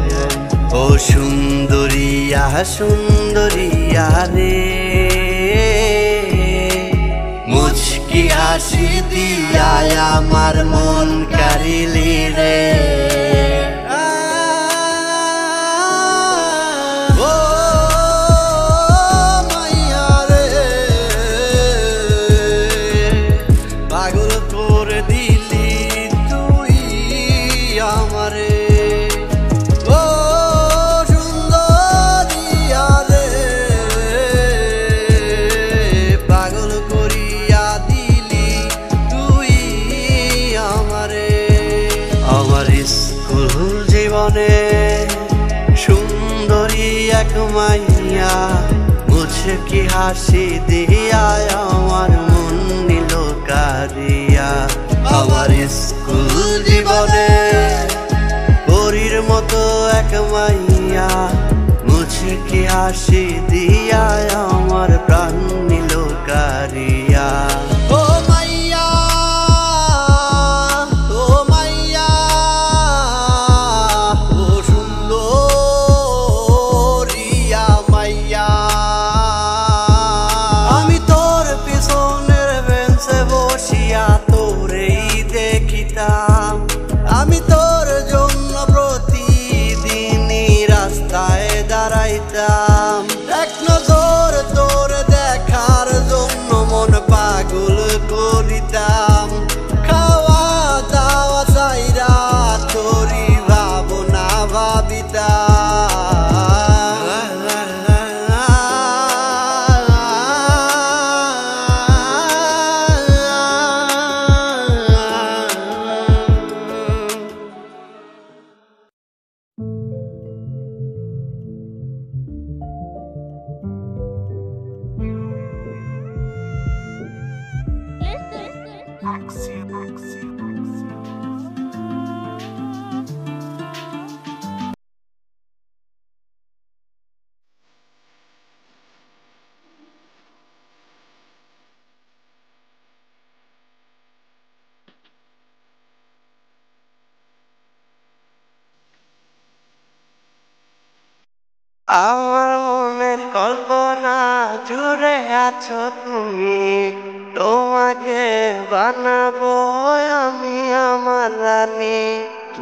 ও সুন্দরিয়া রে মুচকি হাসি দিয়ায় আমার মন কারিলি রে সুন্দরী এক মাইয়া মুচকি হাসি দিয়া আমার মন নিল কারিয়া আমার স্কুল জীবনে পরীর মতো এক মাইয়া মুচকি হাসি দিয়া আমার প্রাণ নিল কারিয়া আমি তোর জন্য প্রতিদিনই রাস্তায় দাঁড়াইতাম এক নজর তোর দেখার জন্য মন পাগল করিতাম খাওয়া দাওয়া চাইরা তোরই ভাবনা ভাবিতাম আমার মনের কল্পনা জুড়ে আছো তুমি তোমাকে বানাবো আমি আমার রানী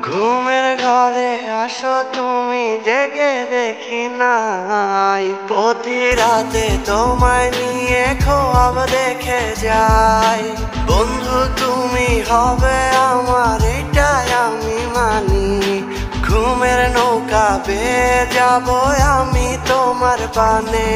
ঘুমের ঘরে আসো তুমি জেগে দেখি নাই প্রতি রাতে তোমায় নিয়ে খোয়াব দেখে যাই বন্ধু তুমি হবে আমার এটাই আমি মানি ঘুমের নৌকা বেয়ে যাবো আমি তোমার পানে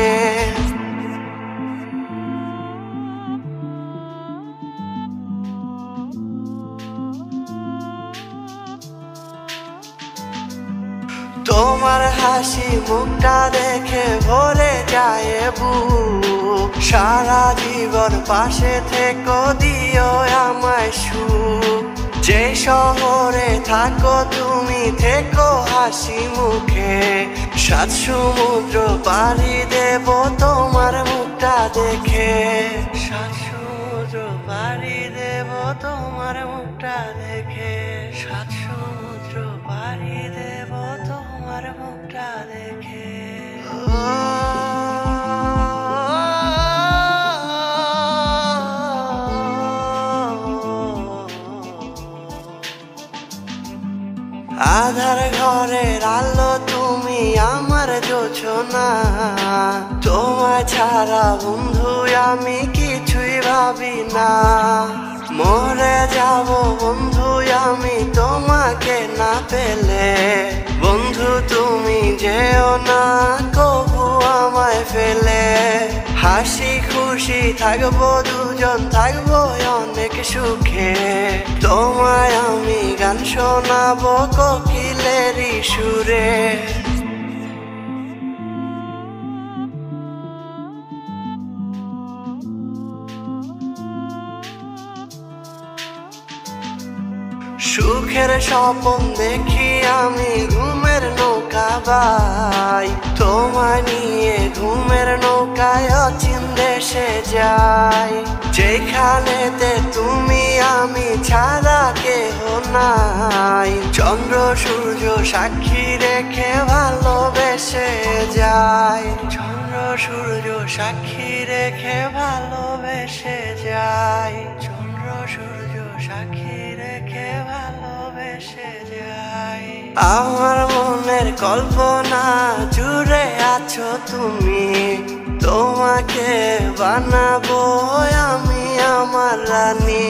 তোমার হাসি মুখটা দেখে ভরে যায় বুক সারা জীবন পাশে থেকো দিও আমায় সুখ যে শহরে থাকো তুমি থেকো হাসি মুখে সাত সমুদ্র পাড়ি দেব তোমার মুখটা দেখে সাত সমুদ্র পাড়ি দেব তোমার মুখটা দেখে সাত সমুদ্র পাড়ি দেব তোমার মুখটা দেখে আধার ঘরের আলো তুমি আমার জোছনা তোমায় ছাড়া বন্ধু আমি কিছুই ভাবি না মরে যাব বন্ধু আমি তোমাকে না পেলে বন্ধু তুমি যেও না কবু আমায় ফেলে হাসি খুশি থাকবো দুজন থাকবো অনেক সুখে তোমায় আমি গান শোনাবো কোকিলেরই সুরে সুখের স্বপ্ন দেখি আমি ঘুমের নৌকা বাই তোমায় নিয়ে ঘুমের নৌকায় অচিন দেশে যাই যেখানেতে তুমি আমি ছাড়া কেহ নাই চন্দ্র সূর্য সাক্ষী রেখে ভালোবেসে যাই চন্দ্র সূর্য সাক্ষী রেখে ভালোবেসে যাই সূর্য সাক্ষী রেখে ভালোবেসে যাই। আমার মনের কল্পনা জুড়ে আছো তুমি, তোমাকে বানাবো আমি আমার রানী।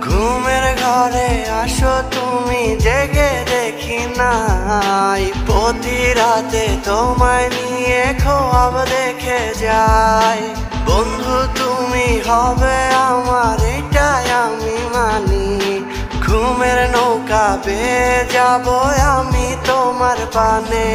ঘুমের ঘরে আসো তুমি, জেগে দেখি নাই, প্রতি রাতে তোমায় নিয়ে খোয়াব দেখে যাই। বন্ধু তুমি হবে আমার, এটাই আমি মানি, ঘুমের নৌকা বেয়ে যাবো আমি তোমার পানে।